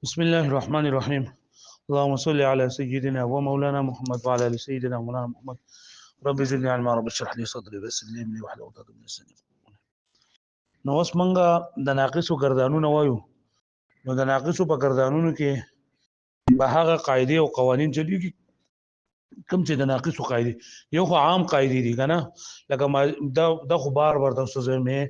بسم الله الرحمن الرحيم. اللهم صل على سيدنا ومولانا محمد وعلى ال سيدنا مولانا محمد. رب زدني علما، رب اشرح لي صدري ويسر لي امري واحلل عقدة من لساني. نو اوس مونږه د ناقصو ګردانونو وایو. نو د ناقصو په ګردانونو کې به هغه قاعده او قوانين چلیږي کوم چې د ناقصو قاعده یو خو عام قاعده دي کنه، لکه ما د خو بار ورته څه مې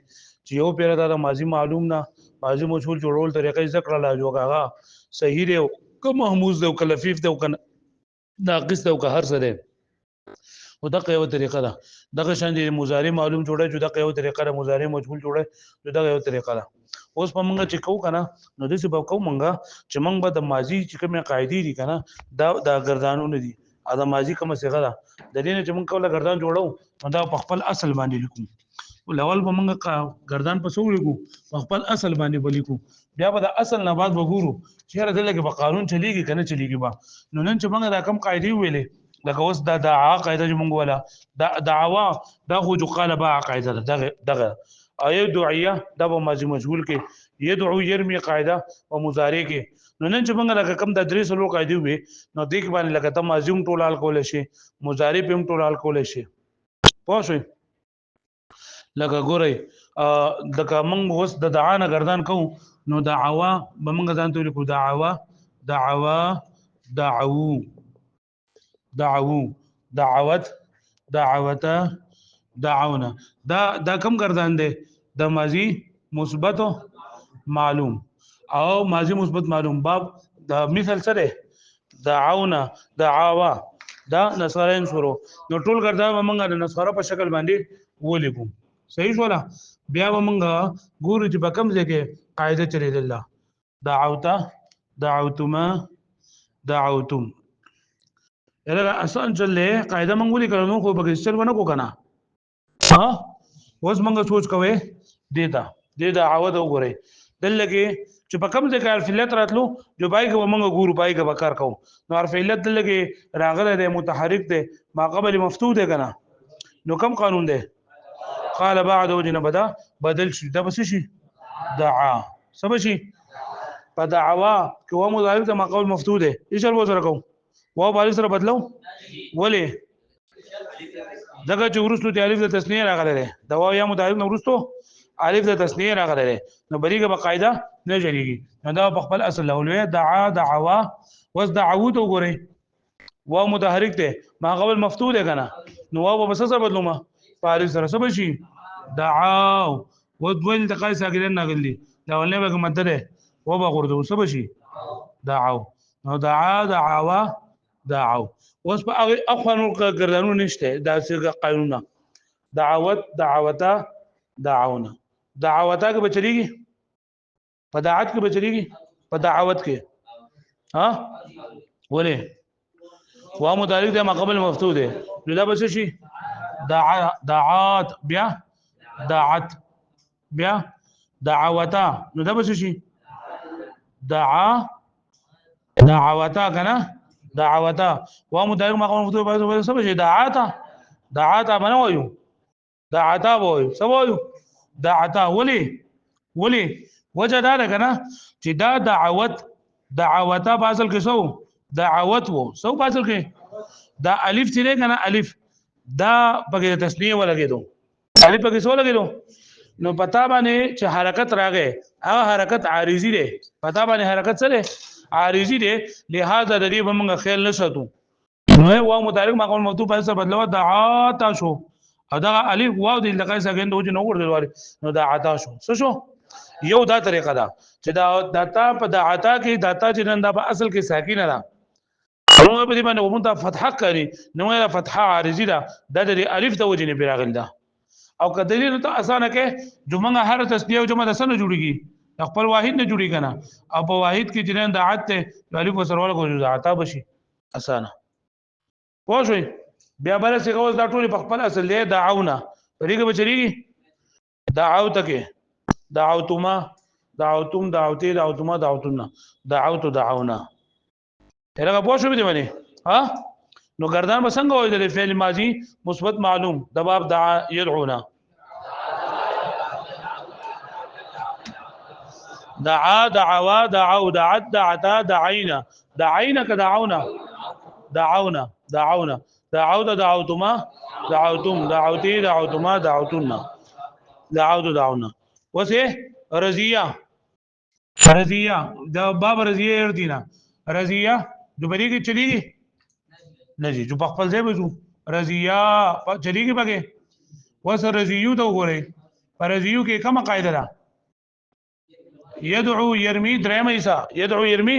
چې یو پیر دا ماضی معلوم نه ماضی مجهول جوړول طریقې ذکر لا جوړه صحیح دی که محموز دی او که لفیف دی او که ناقص دی او که هر څه دی او دغه یو طریقه ده. دغه شان دي مضارع معلوم جوړه جو دغه یو طریقه ده، مضارع مجهول جوړه جو دغه یو طریقه ده. اوس په منګه چې کو کنه نو د څه په کو منګه چې منګ به د ماضی چې کومه قاعده دي کنه دا ګردانونه دي دا ماضی کومه صيغه ده د دې نه چې موږ کوله ګردان جوړو دا په خپل اصل باندې لیکو. ولول به موږ ګردان په څو لیکو په خپل اصل باندې ولیکو. بیا به د اصل نه بعد وګورو چې هر دلته په قانون چلیږي کنه چلیږي با. نو نن چې موږ دا کم قاعده ویلې لکه اوس دا دعا قاعده چې موږ ولا دعوا دا خو جو قال با قاعده دغه ايو دعيه دا په ماضي مجهول کې يدعو يرمي قاعده او مضارع کې. نو نن چې موږ لکه کم د درې سلو قاعده وي نو دې کې باندې لکه ته ماضي هم ټولال کول شي مضارع هم ټولال کول شي. پوه شئ لکه ګورئ لکه موږ اوس د دعا نه ګردان کوو نو دعوا به موږ ځان ته لیکو دعوا دعو دعوت دعوتا دعونا دا کم ګردان دی د ماضی مثبت معلوم او ماضی مثبت معلوم باب د مثال سره دعونا دعوا دا نصرین شروع نو ټول ګردان موږ د نصره په شکل باندې ولیکو. صحیح شولا بیا موږ ګورو چې په کوم ځای کې قاعده چلی الله دعوتا دعوتما دعوتم یره آسان چلې قاعده موږ ولیکو نو خو به چل ونه کو کنه ها. اوس موږ سوچ کوی دیتا عوض وګورئ دلته چې په کوم ځای کې حرف علت راتلو جو پای کې موږ ګورو پای کې وکړ کوو نو حرف علت دلته راغله د متحرک ده ما قبل مفتوح ده کنه نو کوم قانون ده قال بعد وجنه بدل شي دا بس شي دعا سبا شي په دعوا کې و مضارع ته ما قبل مفتوح ده ايش ور سره کوم و بالغ سره بدلو ولې دغه چې ورستو ته الف د تسنیه راغله ده دا و یا مضارع نو ورستو الف د تسنیه راغله ده نو بریګه په قاعده نه جریږي نو دا په خپل اصل اولویه دعوا وز دعوت وګورئ و متحرک ده ما قبل مفتوح ده کنه نو و بس سره بدلو ما فارغ سره سبا شي دعاو و دویل دقای ساګرن نغلی دا ولنه به مدد ده و به غردو سبا شي دعاو نو دعوا اوس په اخوانو ګردانو نشته دا څنګه قانونا دعوتا دعونا دعوتا کې بچریږي په دعوت کې بچریږي په دعوت کې ها ولې و مضارع ده ما قبل مفتوح ده نو دا بس شي دعات بیا دعوتا نو دا بس شي دعوتا کنه دعوتا و مضارع ما قبل مفتوح به سبب شي دعاتا بنوایو دعاتا وایو سوایو دعاتا ولي وجه دا کنه چې دا دعوتا په اصل کې دعوت وو سو په اصل کې دا الف چې کنه الف دا پکې تسنیه ولګېدو الف پکې څو لګېدو نو پتا باندې چې حرکت راغې هغه حرکت عارضی دی پتا باندې حرکت سره عارضی دی لہذا د دې موږ خیال نشاتو نو و متعلق مقام موضوع په څه بدلو دعاتا شو دا الف واو دی لکه څنګه نو چې نو ورته نو دعاتا شو یو دا طریقه ده چې دا داتا په دعاتا کې داتا چې نن دا په اصل کې ساکینه ده نو په دې باندې ومنته فتحه کوي نو دا فتحه عارضی ده د الف د وجې نه پیراغل ده او کله دې ته اسانه کې جمعه هر تسنیه او جمعه د سن جوړیږي خپل واحد نه جوړی کنه او په واحد کې چې نن دعات ته الف وسرول کو دعاتا بشي اسانه پوه شئ بیا بل څه کوز دا ټول په خپل اصل له دعونا ریګه بچریږي دعوت کې دعوتما دعوتم دعوتي دعوتما دعوتنا دعونا هرغه پوه شو دې باندې ها نو ګردان به څنګه وایي د فعل ماضی مثبت معلوم د باب دعا يدعونا دعا دعوا دعوا دعت دعتا دعينا دعينا كدعونا دعونا دعونا دعوت دعوتما دعوتم دعوتي دعوتما دعوتنا دعوت دعونا وسه رضیه رضیه دا باب رضیه ارتینا رضیه جو بری کی چلی گئی نه جی جو په خپل ځای وځو رضیه چلی گئی پکې وس رضیو ته وګورئ پر رضیو کې کومه قاعده ده يدعو يرمي دریم ایسا يدعو يرمي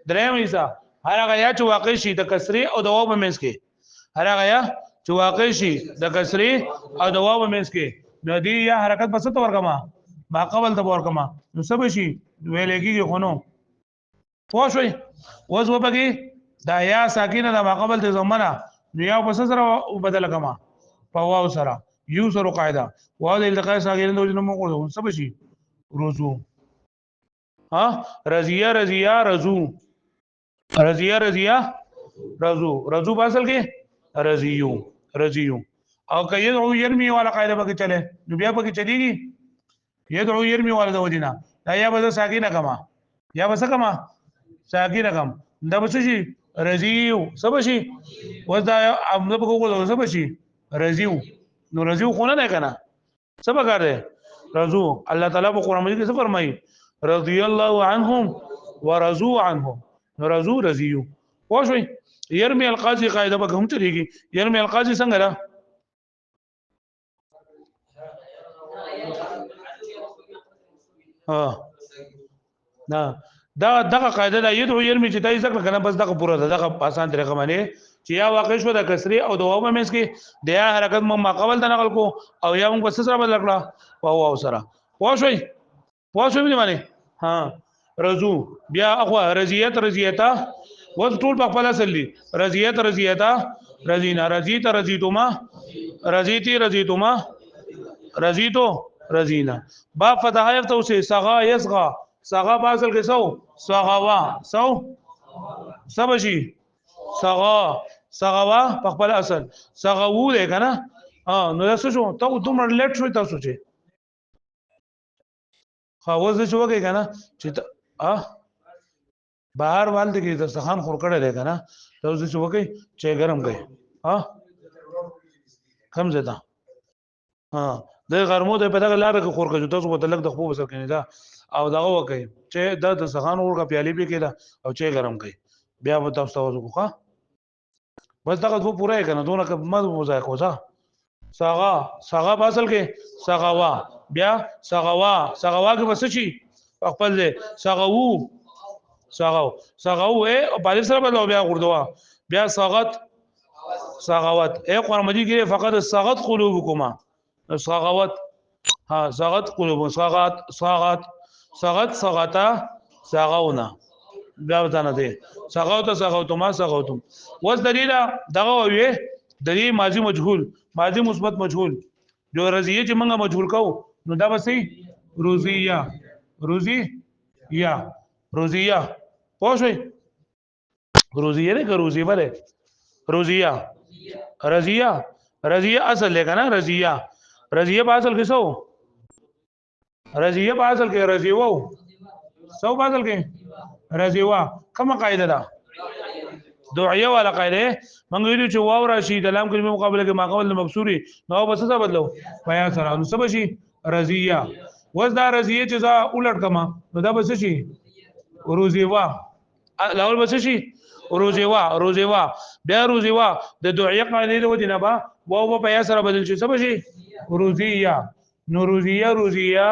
دریم ایسا هر هغه یا چې واقع شي د کسری او د واو په منځ کې هر هغه یا چې واقع شي د کسری او د واو په منځ کې نو دی یا حرکت بس ته ورکما ما قبل ته ورکما نو سب شي ویل کېږي خو نو پوه شئ اوس وبګي دا یا ساکینه د ما قبل ته زمانہ نو یا بس سره بدل کما په واو سره یو سره قاعده واو د التقاء ساکینه د نوم کو سب شي روزو ها رضیه رضیه رضو رضیه رضیه رضو رضو باصل کې رضیو رضیو او که يدعو يرمي والا قاعده به چلے نو بیا به چلیږي يدعو يرمي والا د ودینا دا یا به ساکینه کما یا به کما ساکینه کم دا به شي رضیو سب شي ودا امده به کوو سب شي رضیو نو رضیو خو نه کنه سب کار دی رضو الله تعالی په قران مجید کې څه فرمایي رضي الله عنهم ورضوا عنه رضوا رضيو واښوي يرمي القاضي قاعده به هم چلیږي يرمي القاضي څنګه را ها دا دغه قاعده دا يدعو يرمي چې دای ذکر کنه بس دغه پوره دغه آسان طریقه باندې چې یا واقع شو د کسری او د واو مېس کې د یا حرکت ما قبل د نقل کو او یا موږ بس سره بدل کړه واو سره واښوي واښوي باندې ها رضو بیا اخوا رضیت رضیتا وز ټول په خپل اصل دي رضیت رضیتا رضینا رضیت رضیتما رضیتی رضیتما رضیتو رضینا با فتح یفته اوسه صغا یصغا صغا په اصل کې سو صغوا سو سبشي صغا صغوا په خپل اصل صغو ده کنه نو تاسو شو ته دومره لیټ شو تاسو چې خواوز شو کې کنه چې بهر والد کې د سخان خور کړه دی کنه تاسو شو کې چې ګرم کوي کم زدا د غرمو د پدغه لار کې خور کړه تاسو په تلک د خو وسر کنه دا او دغه وکي چې د سخان ور کا پیالي به کېده او چې ګرم کوي بیا به تاسو تاسو کوه بس دغه خو پوره کنه دونه که مد وځه کوزا ساغا ساغا باصل کې ساغوا بیا ساغوا ساغوا کې بس شي خپل دې ساغو ساغو ساغو او په سره بدلو بیا غردوا بیا ساغت ساغوت قرآن مجید کې فقط ساغت قلوبکما ساغوت ها ساغت قلوب ساغت ساغت ساغت ساغتا ساغونا بیا وتانه دي ساغوت ساغوتما ساغوتم وس دلیل دغه وی دلی ماضی مجهول ماضی مثبت مجهول جو رضیه چې موږ مجهول کو نو دا بسې روزیه روزی یا روزیه پوښوي روزیه نه روزی بره روزیه رضیه رضیه اصل ہے کنه رضیه رضیه په اصل کې سو رضیه په اصل کې رضیو سو په اصل کې رضیوا کومه قاعده ده دعیه والا قاعده مونږ ویلو چې واو راشي د لام کلمې مقابله کې ماقبل مکسوري نو بس څه بدلو بیا سره نو سب شي رضیه وز دا رضیه چې ځا الټ کما نو دا بس شي روزیوا لاول بس شي روزیوا روزیوا بیا روزیوا د دعیه قاعده د ودی نه با واو په یا سره بدل شي سب شي روزیه نو روزیه روزیه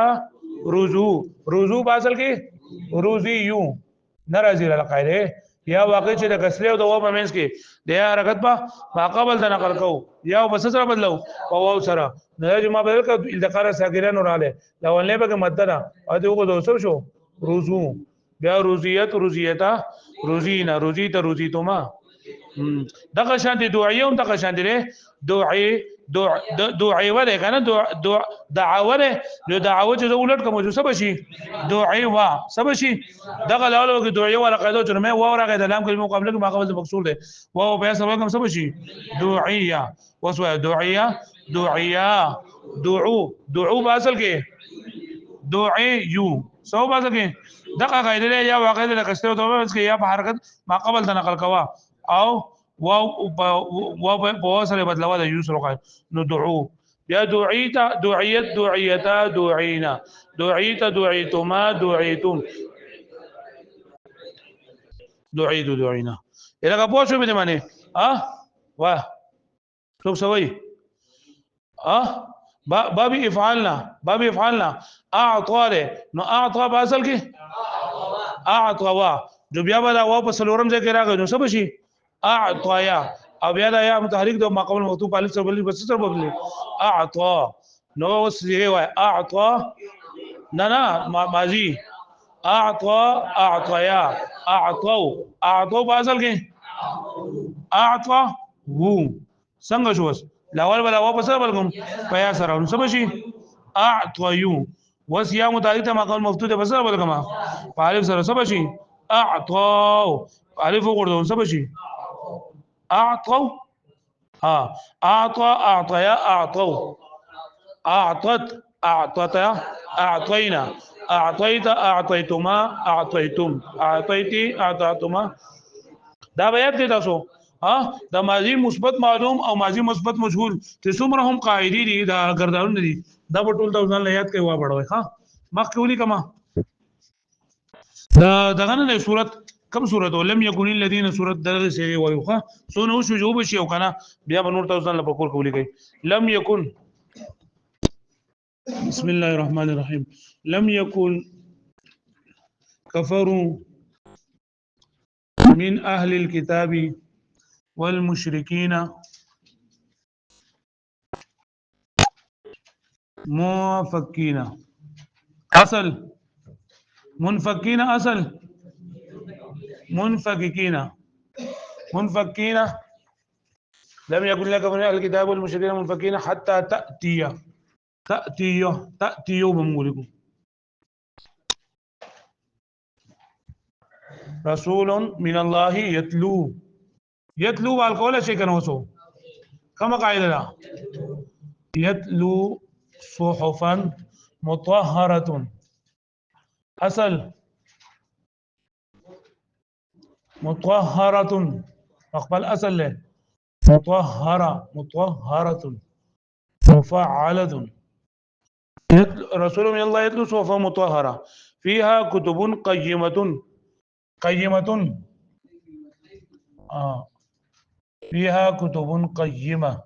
روزو روزو باصل کې روزیو ناراضی له قاعده یا واقع چې د کسری او د واو په منځ کې د یا حرکت په ماقبل د نقل کو یا بس سره بدلو او واو سره نه چې ما بدل ک التقاء ساکران وراله لولنه به مددا او دغه دوسو شو روزو بیا روزیت روزیتا روزینا روزیت روزیتما دغه شان دي دعایه هم دغه شان دي دعای دعای وله کنه دعوه نو دعوه چې ولټ کوم جو سب شي دعای وا سب شي دغه لاولو کې دعای ولا قاعده چې مې و راغی د لام کلمه مقابله کې ماقبل مکسور ده و بیا سبا کوم سب شي دعیه وسو دعیه دعیه دعو دعو باصل کې دعيو سو بازګه دغه قاعده له یا واقع د کسته او توبه کې یا په حرکت ما قبل د نقل کوا او واو په سره بدلوا د یو سره نو دعو يا دعيت دعيتا دعينا دعيت دعيتما دعيتم دعينا الى پوه شو به معنی وا څوک سوي بابي افعالنا اعطى نو اعطى باصل کې اعطوا جو بیا به دا واپس لورم ځای کې راغی نو څه بشي اعطایا او بیا دا یا متحرک د ما قبل مکتوب الف سره بل بس سره بل اعطى نو وسې وای اعطى نه ماضي اعطى اعطيا اعطوا باصل کې اعطى وو څنګه شو لاول بلا واپس بلکم پیا سره نو څه بشي اعطيو وس یا متعلق ما قول مفتوح بس بلکما الف سره څه بشي اعطوا الف وګورئ څه بشي اعطوا اعطى اعطيا اعطوا اعطت اعطتا اعطينا اعطيت اعطيتما اعطيتم اعطيتي اعطيتما دا بیات کې تاسو د ماضی مثبت معلوم او ماضی مثبت مجهول چې څومره هم قاعده دي دا ګرداونه دي دا په ټول تاسو نه یاد کوي وا بڑوي مخکې ولي کما دا دغه نه صورت کم صورت لم يكن الذين صورت درغه سي ويخه سونه شو جواب شي او کنه بیا بنور تاسو نه په کول کولی کوي لم يكن بسم الله الرحمن الرحيم لم يكن كفروا من أهل الكتاب والمشركين منفكين أصل منفكين أصل منفكين لم يكن لك من أهل الكتاب والمشركين منفكين حتى تأتي بمولكم رسول من الله يتلو بالقول شيء كان وسو كما قاعده لا يتلو صحفا مطهرة اصل مطهرة اقبل اصل له مطهرة مفعلة رسول من الله يتلو صحفا مطهرة فيها كتب قيمة فيها كتب قيمة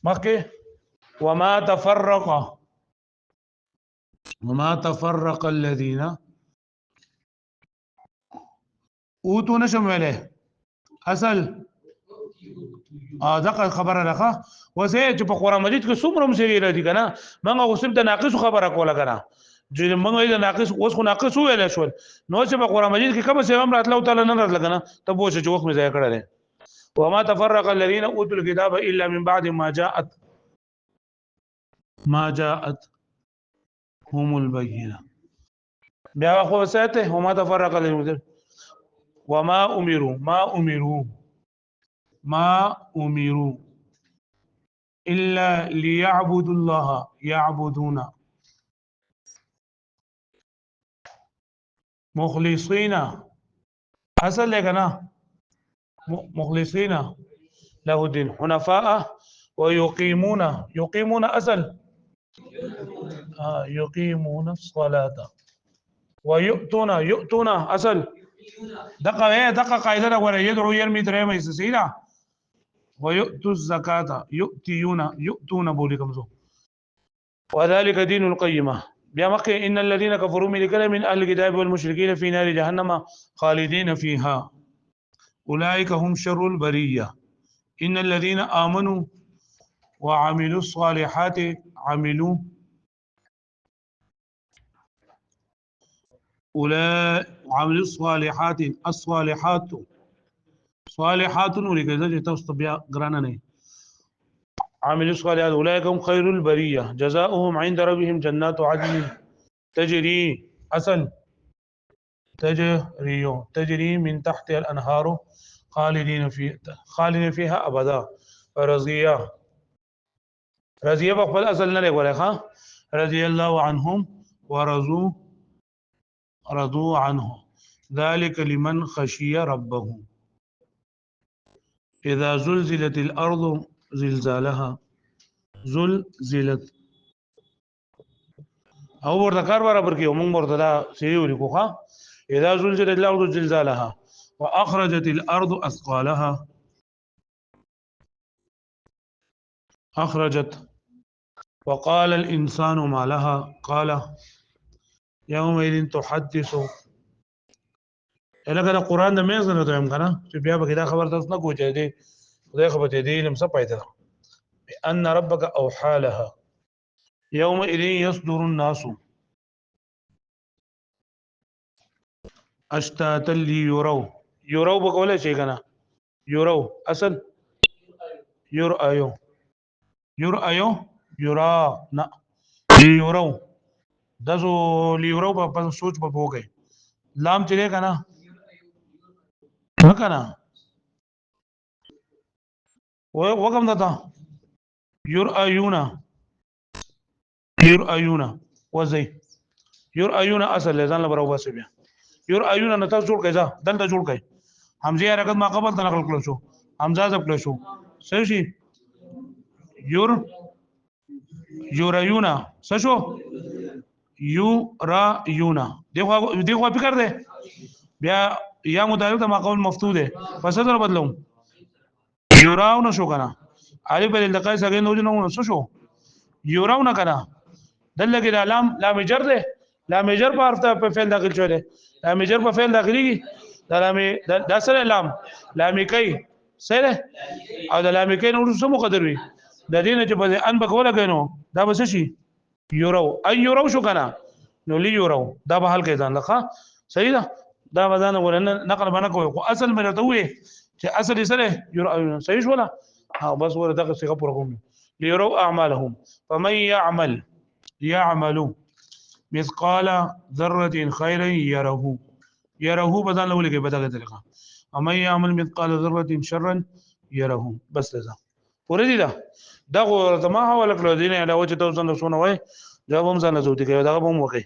مكة وما تفرق الذين اوتوا نشم عليه اصل دغه خبره راخه وسه چې په قران مجید کې څومره مسری را دي کنه منغه غوسم د ناقص خبره کوله کنه چې موږ د ناقص اوس خو ناقص ویل شول نو چې په قران مجید کې کوم څه هم راتلو تعالی نه راتل کنه ته بوښ چې وخت مې ځای کړل وما تفرق الذين اوتوا الكتاب الا من بعد ما جاءتهم البينه بیا خو ساته وما تفرق الذين وما امروا الا ليعبدوا الله يعبدون مخلصين اصل لكنا مخلصين له الدين حنفاء ويقيمون اصل يقيمون الصلاة ويؤتون اصل دقه قاعده ولا يدعو يرمي درهم يسيلا ويؤتوا الزكاة يؤتون بولكم زو وذلك دين القيمة بيامك إن الذين كفروا من أهل الكتاب والمشركين في نار جهنم خالدين فيها أولئك هم شر البرية إن الذين آمنوا وعملوا الصالحات عملوا الصالحات صالحات ولكذا تصطبيا غرانني عملوا الصالحات أولئك هم خير البرية جزاؤهم عند ربهم جنات عدن تجري من تحتها الأنهار خالدين فيها أبدا رضية بقبل أصل نه لګولای ها رضي الله عنهم رضوا عنه ذلك لمن خشي ربه إذا زلزلت الأرض زلزالها زلزلت او ورته کار برابر کیو موږ ورته دا سیو لیکو ښا اذا زلزلت الارض زلزالها واخرجت الارض اثقالها اخرجت وقال الانسان ما لها قال يومئذ تحدث الګا القرآن د مې زنه ته هم کنه چې بیا به دا خبر تاسو نه کوچې دي خدای خو به دې علم څه پایته ان ربك اوحى لها يومئذ يصدر الناس اشتاتا يروا بقوله شيء كنا يروا اصل يرأيو يرا نا يروا دزو ليروا په سوچ په بوګي لام چلے کنا نه کنا وکم دتا يرأيون وزي يرأيون اصل لزان لبرو بس بیا يرأيون نتا جوړ کړه دلته جوړ کړه حمزه حرکت ما قبل ته نقل کړو شو حمزه ځب کړو شو صحیح شي يرأيون څه شو يرأيون دیخوا فکر ده بیا یا متعلق ما قبل مفتوح ده پس سره بدلوم يراون شو کنه الف الالتقاء سګین نو جنو څه شو يراون کنه دلته کې لام جر ده لام جر په حرف په فعل داخل شوی ده لام جر په فعل داخليږي دا سره لام کوي سره او د لام کوي نو څه مقدر وي د دې نه چې په ان بکوله کینو دا بس شي یورو اي یورو شو کنه نو لی یورو دا به حل کې ځان لخوا صحیح ده دا بدن ولنه نقل باندې کوي خو اصل مې ته وې چې اصل یې سره یورو صحیح شو ولا ها بس ور دغه څه خبره کوم ليروا اعمالهم فمن يعمل مثقال ذره خيرا يره بدل له کې بدل طریقه اما يعمل مثقال ذره شرا يره بس ده ورېدی دا غو ته ما حواله کړو دینه دا و چې تاسو نه سونه وای جواب هم ځان زوتی کوي دا به مو وکي